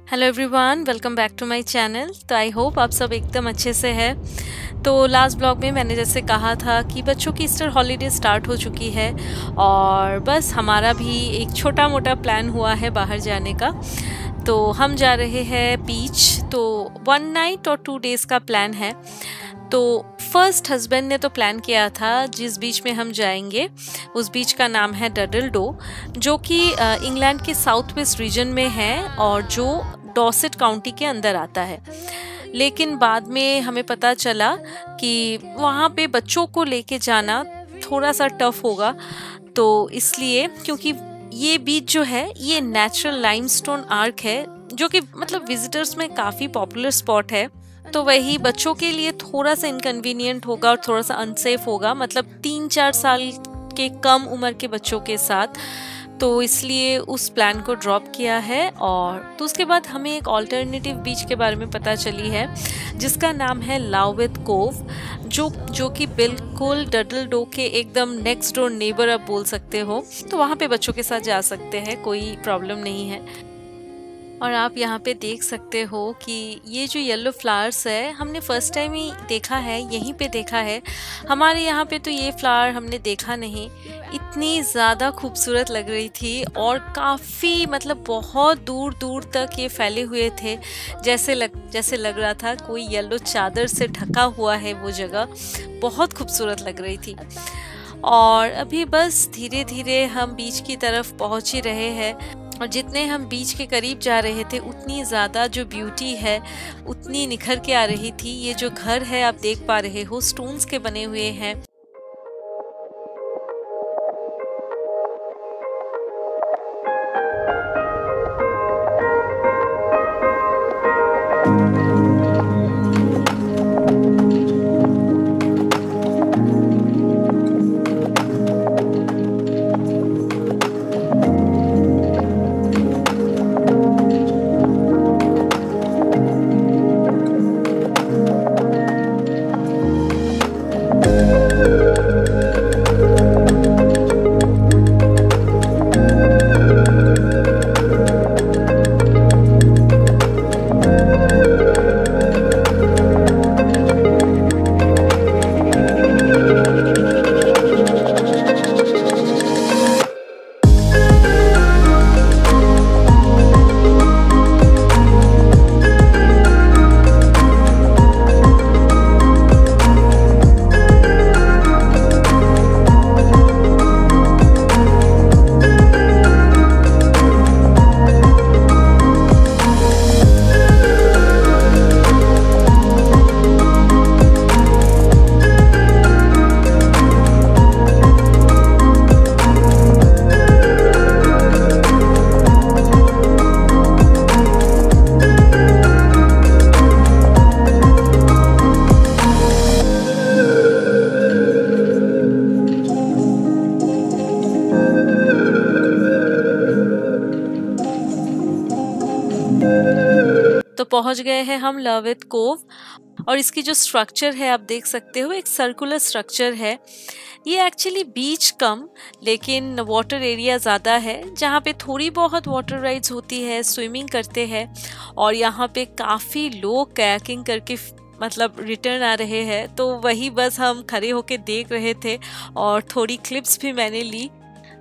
Hello everyone, welcome back to my channel. तो I hope आप सब एकदम अच्छे से हैं। तो लास्ट ब्लॉग में मैंने जैसे कहा था कि बच्चों की ईस्टर हॉलीडे स्टार्ट हो चुकी है और बस हमारा भी एक छोटा मोटा प्लान हुआ है बाहर जाने का। तो हम जा रहे हैं बीच। तो 1 नाइट और 2 डेज़ का प्लान है। तो फर्स्ट हस्बैंड ने तो प्लान किया था जिस बीच में हम जाएंगे उस बीच का नाम है डडल डो, जो कि इंग्लैंड के साउथ वेस्ट रीजन में है और जो डॉसेट काउंटी के अंदर आता है। लेकिन बाद में हमें पता चला कि वहाँ पे बच्चों को लेके जाना थोड़ा सा टफ होगा। तो इसलिए क्योंकि ये बीच जो है ये नेचुरल लाइमस्टोन आर्क है, जो कि मतलब विजिटर्स में काफ़ी पॉपुलर स्पॉट है। तो वही बच्चों के लिए थोड़ा सा इनकन्वीनियंट होगा और थोड़ा सा अनसेफ होगा, मतलब 3-4 साल के कम उम्र के बच्चों के साथ। तो इसलिए उस प्लान को ड्रॉप किया है। और तो उसके बाद हमें एक ऑल्टरनेटिव बीच के बारे में पता चली है जिसका नाम है लावेथ कोव, जो कि बिल्कुल डडल डो के एकदम नेक्स्ट डोर नेबर आप बोल सकते हो। तो वहाँ पे बच्चों के साथ जा सकते हैं, कोई प्रॉब्लम नहीं है। और आप यहाँ पे देख सकते हो कि ये जो येलो फ्लावर्स है हमने फर्स्ट टाइम ही देखा है, यहीं पे देखा है। हमारे यहाँ पे तो ये फ्लावर हमने देखा नहीं। इतनी ज़्यादा खूबसूरत लग रही थी और काफ़ी मतलब बहुत दूर दूर तक ये फैले हुए थे। जैसे लग रहा था कोई येलो चादर से ढका हुआ है वो जगह। बहुत खूबसूरत लग रही थी। और अभी बस धीरे धीरे हम बीच की तरफ पहुंच ही रहे हैं। और जितने हम बीच के करीब जा रहे थे उतनी ज़्यादा जो ब्यूटी है उतनी निखर के आ रही थी। ये जो घर है आप देख पा रहे हो, स्टोन्स के बने हुए हैं। तो पहुंच गए हैं हम लावेथ कोव। और इसकी जो स्ट्रक्चर है आप देख सकते हो, एक सर्कुलर स्ट्रक्चर है। ये एक्चुअली बीच कम लेकिन वाटर एरिया ज़्यादा है, जहाँ पे थोड़ी बहुत वाटर राइड्स होती है, स्विमिंग करते हैं। और यहाँ पे काफ़ी लोग कयाकिंग करके मतलब रिटर्न आ रहे हैं। तो वही बस हम खड़े होके देख रहे थे और थोड़ी क्लिप्स भी मैंने ली।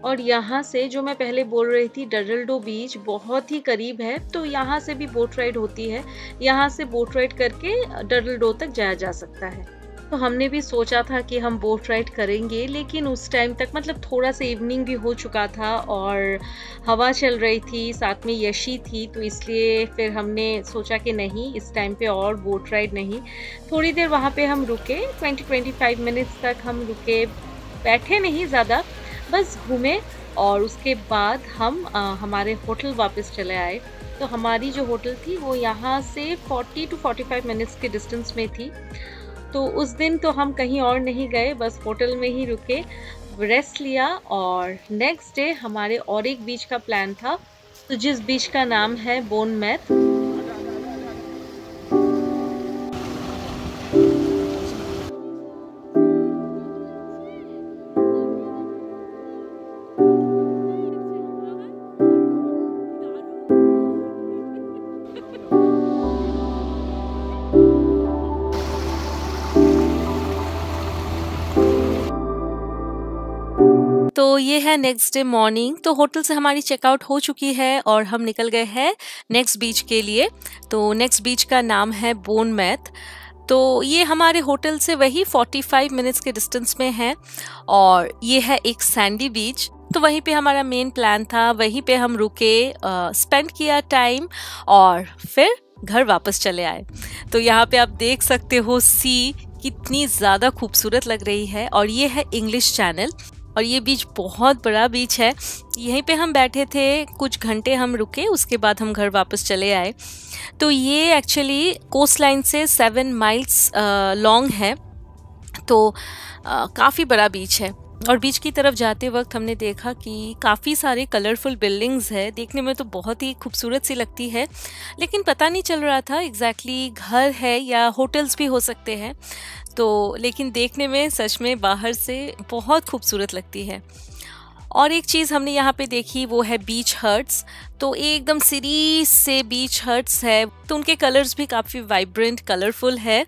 और यहाँ से जो मैं पहले बोल रही थी डडल डो बीच बहुत ही करीब है, तो यहाँ से भी बोट राइड होती है। यहाँ से बोट राइड करके डडल डो तक जाया जा सकता है। तो हमने भी सोचा था कि हम बोट राइड करेंगे, लेकिन उस टाइम तक मतलब थोड़ा सा इवनिंग भी हो चुका था और हवा चल रही थी, साथ में यशी थी। तो इसलिए फिर हमने सोचा कि नहीं, इस टाइम पे और बोट राइड नहीं। थोड़ी देर वहाँ पे हम रुके, 20-25 मिनट्स तक हम रुके, बैठे नहीं ज़्यादा, बस घूमे। और उसके बाद हम हमारे होटल वापस चले आए। तो हमारी जो होटल थी वो यहाँ से 40-45 मिनट्स के डिस्टेंस में थी। तो उस दिन तो हम कहीं और नहीं गए, बस होटल में ही रुके, रेस्ट लिया। और नेक्स्ट डे हमारे और एक बीच का प्लान था, तो जिस बीच का नाम है बोनमैथ। तो ये है नेक्स्ट डे मॉर्निंग। तो होटल से हमारी चेकआउट हो चुकी है और हम निकल गए हैं नेक्स्ट बीच के लिए। तो नेक्स्ट बीच का नाम है बोनमैथ। तो ये हमारे होटल से वही 45 मिनट्स के डिस्टेंस में है और ये है एक सैंडी बीच। तो वहीं पे हमारा मेन प्लान था, वहीं पे हम रुके, स्पेंड किया टाइम और फिर घर वापस चले आए। तो यहाँ पे आप देख सकते हो सी कितनी ज़्यादा खूबसूरत लग रही है और ये है इंग्लिश चैनल और ये बीच बहुत बड़ा बीच है। यहीं पे हम बैठे थे, कुछ घंटे हम रुके, उसके बाद हम घर वापस चले आए। तो ये एक्चुअली कोस्ट लाइन से 7 माइल्स लॉन्ग है, तो काफ़ी बड़ा बीच है। और बीच की तरफ जाते वक्त हमने देखा कि काफ़ी सारे कलरफुल बिल्डिंग्स है, देखने में तो बहुत ही खूबसूरत सी लगती है, लेकिन पता नहीं चल रहा था एग्जैक्टली घर है या होटल्स भी हो सकते हैं। तो लेकिन देखने में सच में बाहर से बहुत खूबसूरत लगती है। और एक चीज़ हमने यहाँ पे देखी वो है बीच हट्स। तो एकदम सीरीज से बीच हट्स है, तो उनके कलर्स भी काफ़ी वाइब्रेंट कलरफुल है।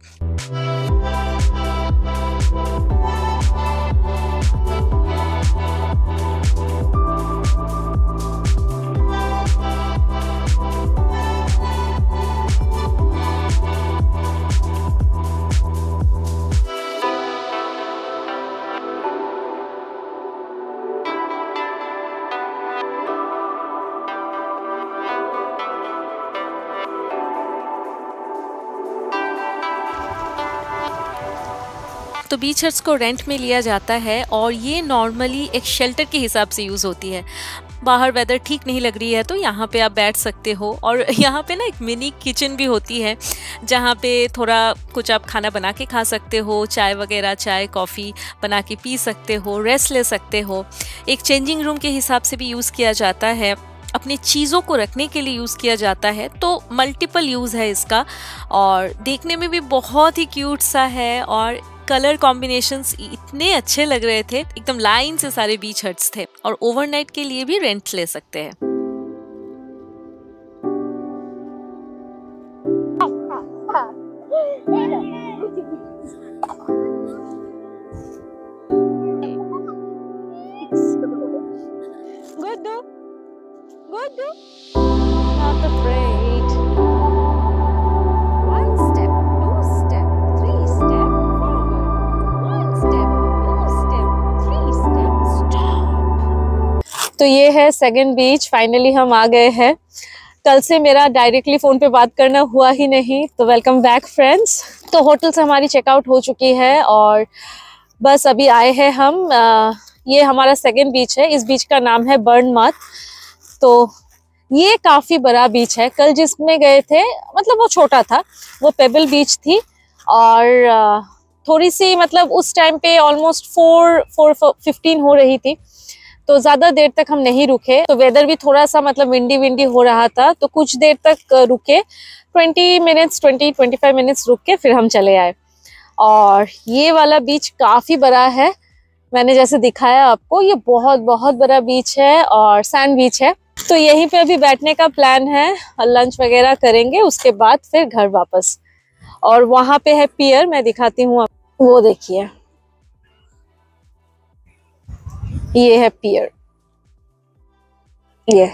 तो बीच हट्स को रेंट में लिया जाता है और ये नॉर्मली एक शेल्टर के हिसाब से यूज़ होती है। बाहर वेदर ठीक नहीं लग रही है तो यहाँ पे आप बैठ सकते हो और यहाँ पे ना एक मिनी किचन भी होती है जहाँ पे थोड़ा कुछ आप खाना बना के खा सकते हो, चाय वगैरह, चाय कॉफ़ी बना के पी सकते हो, रेस्ट ले सकते हो। एक चेंजिंग रूम के हिसाब से भी यूज़ किया जाता है, अपनी चीज़ों को रखने के लिए यूज़ किया जाता है। तो मल्टीपल यूज़ है इसका और देखने में भी बहुत ही क्यूट सा है और कलर कॉम्बिनेशंस इतने अच्छे लग रहे थे। एकदम लाइन से सारे बीच हट्स थे और ओवरनाइट के लिए भी रेंट ले सकते हैं। Not afraid. One step, two step, three step forward. One step, two step, three step, stop. तो ये है सेकंड बीच। फाइनली हम आ गए हैं। कल से मेरा डायरेक्टली फ़ोन पे बात करना हुआ ही नहीं, तो वेलकम बैक फ्रेंड्स। तो होटल से हमारी चेकआउट हो चुकी है और बस अभी आए हैं हम। ये हमारा सेकंड बीच है। इस बीच का नाम है बोर्नमथ। तो ये काफ़ी बड़ा बीच है। कल जिसमें गए थे मतलब वो छोटा था, वो पेबल बीच थी और थोड़ी सी मतलब उस टाइम पे ऑलमोस्ट 4:15 हो रही थी, तो ज़्यादा देर तक हम नहीं रुके। तो वेदर भी थोड़ा सा मतलब विंडी हो रहा था, तो कुछ देर तक रुके, 20-25 मिनट्स रुक के फिर हम चले आए। और ये वाला बीच काफ़ी बड़ा है, मैंने जैसे दिखाया आपको, ये बहुत बहुत बड़ा बीच है और सैंड बीच है। तो यहीं पे अभी बैठने का प्लान है, लंच वगैरह करेंगे, उसके बाद फिर घर वापस। और वहां पे है पियर, मैं दिखाती हूँ, वो देखिए, ये है पियर। ये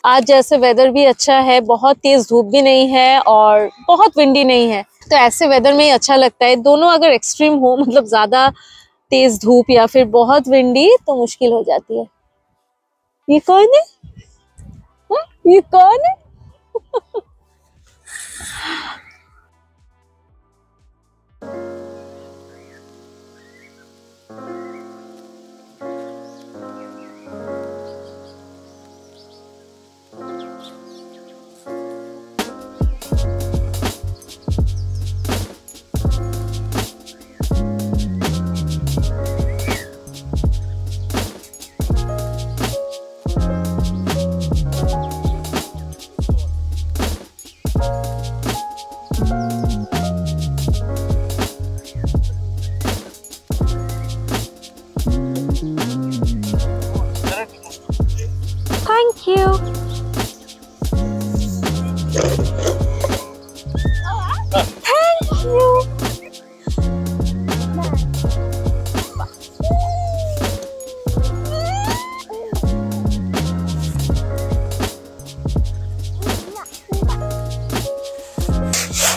आज जैसे वेदर भी अच्छा है, बहुत तेज धूप भी नहीं है और बहुत विंडी नहीं है, तो ऐसे वेदर में ही अच्छा लगता है। दोनों अगर एक्सट्रीम हो, मतलब ज्यादा तेज धूप या फिर बहुत विंडी, तो मुश्किल हो जाती है। ये कौन है? ये कौन है?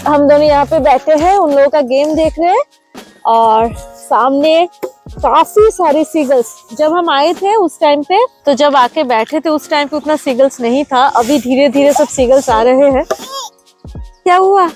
हम दोनों यहाँ पे बैठे हैं, उन लोगों का गेम देख रहे हैं और सामने काफी सारे सीगल्स। जब हम आए थे उस टाइम पे, तो जब आके बैठे थे उस टाइम पे उतना सीगल्स नहीं था, अभी धीरे धीरे सब सीगल्स आ रहे हैं। क्या हुआ?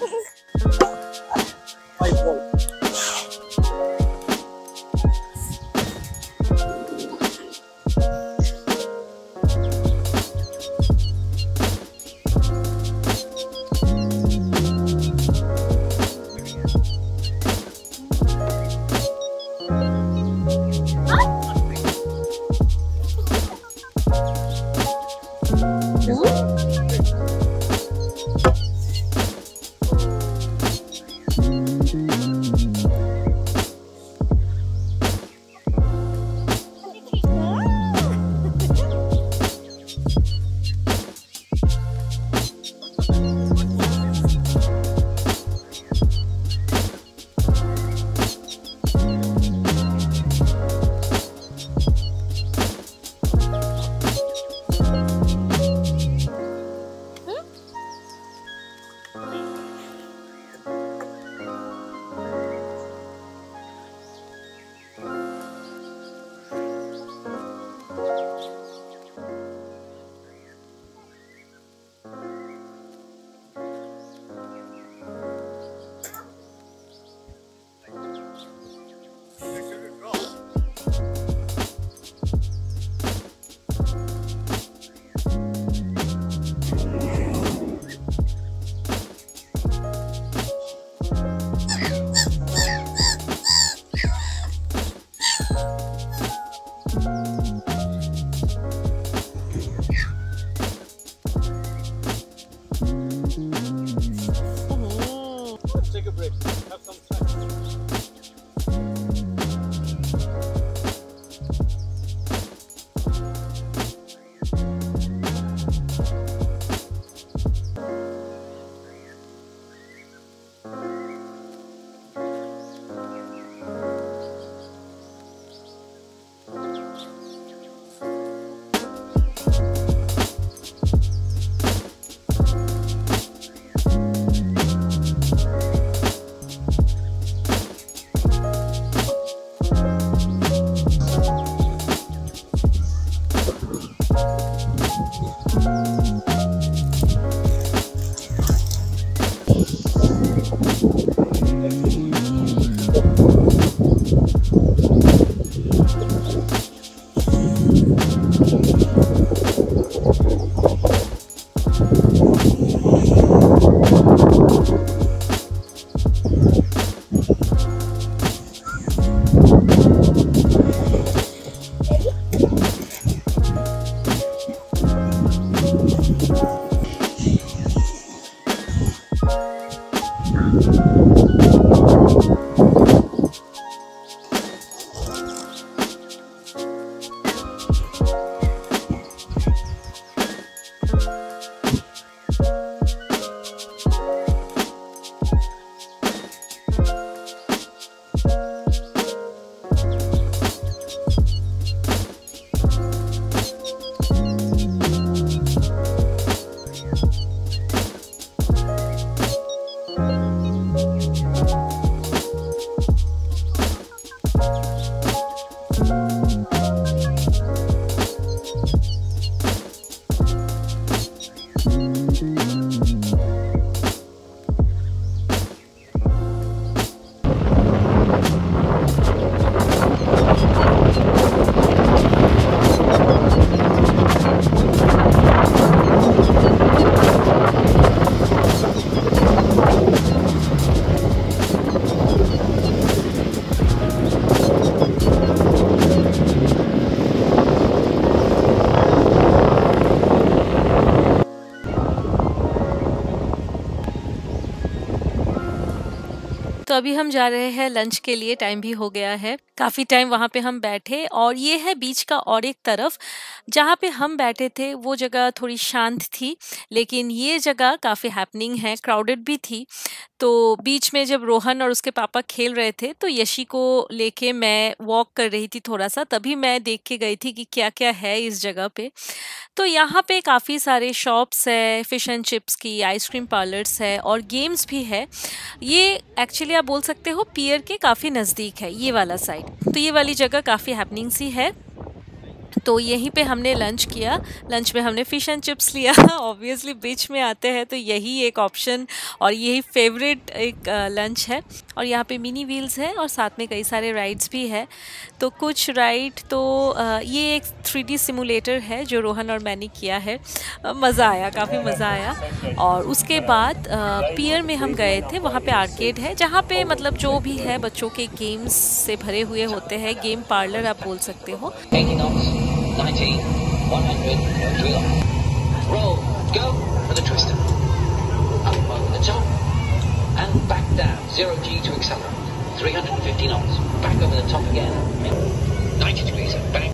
तो अभी हम जा रहे हैं लंच के लिए, टाइम भी हो गया है। काफ़ी टाइम वहाँ पे हम बैठे और ये है बीच का और एक तरफ। जहाँ पे हम बैठे थे वो जगह थोड़ी शांत थी, लेकिन ये जगह काफ़ी हैपनिंग है, क्राउडेड भी थी। तो बीच में जब रोहन और उसके पापा खेल रहे थे तो यशी को लेके मैं वॉक कर रही थी थोड़ा सा, तभी मैं देख के गई थी कि क्या क्या है इस जगह पे। तो यहाँ पे काफ़ी सारे शॉप्स है, फिश एंड चिप्स की, आइसक्रीम पार्लर्स है और गेम्स भी है। ये एक्चुअली आप बोल सकते हो पियर के काफ़ी नज़दीक है ये वाला साइड। तो ये वाली जगह काफ़ी हैपनिंग सी है। तो यहीं पे हमने लंच किया। लंच में हमने फ़िश एंड चिप्स लिया। ऑब्वियसली बीच में आते हैं तो यही एक ऑप्शन और यही फेवरेट एक लंच है। और यहाँ पे मिनी व्हील्स है और साथ में कई सारे राइड्स भी है। तो कुछ राइड तो ये एक 3D सिमुलेटर है जो रोहन और मैंने किया है। मज़ा आया, काफ़ी मज़ा आया। और उसके बाद पियर में हम गए थे, वहाँ पे आर्केड है जहाँ पे मतलब जो भी है बच्चों के गेम्स से भरे हुए होते हैं, गेम पार्लर आप बोल सकते हो। 90, 100, 3 left. Roll, go for the twister. Up over the top and back down. 0G to accelerate. 350 knots. Back over the top again. 90 degrees and back.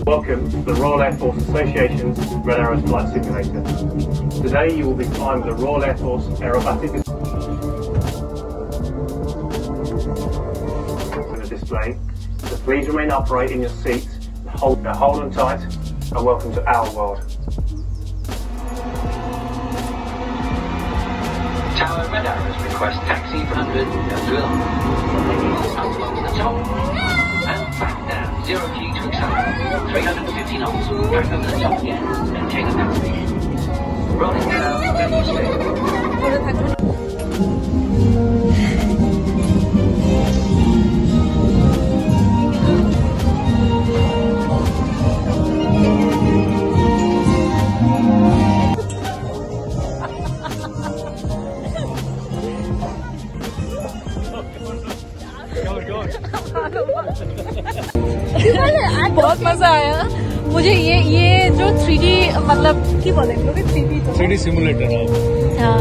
Welcome to the Royal Air Force Association's Red Arrows Flight Simulator. Today you will be flying the Royal Air Force Aerobatic in the display. So please remain upright in your seat, hold on tight, and welcome to our world. Tower Red Arrows request taxi for 100, drill. Up over the top and back down. 0G to accelerate. 350 knots. Back over the top again. Maintain the navigation. Rolling down, ready to stay. बहुत मजा आया मुझे। ये जो 3D मतलब की बोलेंगे 3D simulator है। हाँ,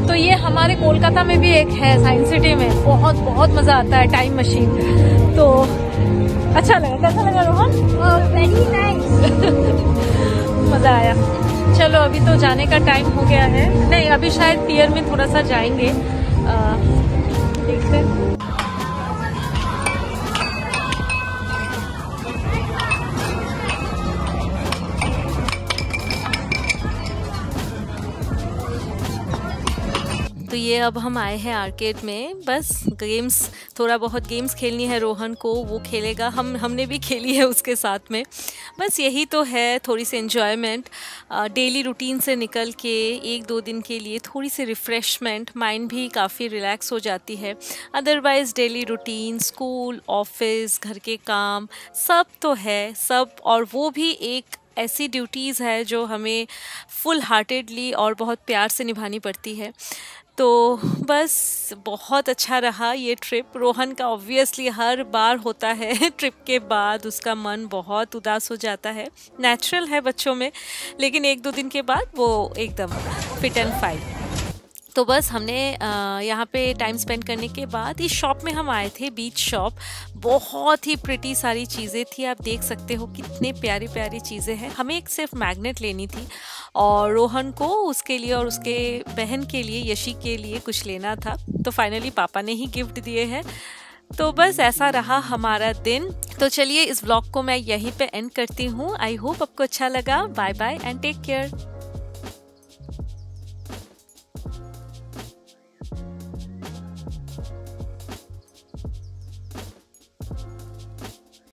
तो ये हमारे कोलकाता में भी एक है, साइंस सिटी में। बहुत बहुत मजा आता है, टाइम मशीन। तो अच्छा लगा, कैसा लगा रोहन? Very nice. मजा आया। चलो अभी तो जाने का टाइम हो गया है। नहीं, अभी शायद पियर में थोड़ा सा जाएंगे, देखते हैं। तो ये अब हम आए हैं आर्केड में। बस गेम्स, थोड़ा बहुत गेम्स खेलनी है रोहन को, वो खेलेगा। हमने भी खेली है उसके साथ में। बस यही तो है, थोड़ी सी एन्जॉयमेंट, डेली रूटीन से निकल के 1-2 दिन के लिए थोड़ी सी रिफ़्रेशमेंट, माइंड भी काफ़ी रिलैक्स हो जाती है। Otherwise daily routine, school, office, घर के काम सब तो है सब, और वो भी एक ऐसी ड्यूटीज़ है जो हमें फुल हार्टेडली और बहुत प्यार से निभानी पड़ती है। तो बस बहुत अच्छा रहा ये ट्रिप। रोहन का ऑब्वियसली हर बार होता है ट्रिप के बाद उसका मन बहुत उदास हो जाता है, नेचुरल है बच्चों में, लेकिन 1-2 दिन के बाद वो एकदम फिट एंड फाइन। तो बस हमने यहाँ पे टाइम स्पेंड करने के बाद इस शॉप में हम आए थे, बीच शॉप। बहुत ही प्रिटी सारी चीज़ें थी, आप देख सकते हो कितने प्यारी प्यारी चीज़ें हैं। हमें एक सिर्फ मैग्नेट लेनी थी और रोहन को उसके लिए और उसके बहन के लिए, यशी के लिए कुछ लेना था। तो फाइनली पापा ने ही गिफ्ट दिए हैं। तो बस ऐसा रहा हमारा दिन। तो चलिए इस व्लॉग को मैं यहीं पे एंड करती हूँ। आई होप आपको अच्छा लगा। Bye bye and take care.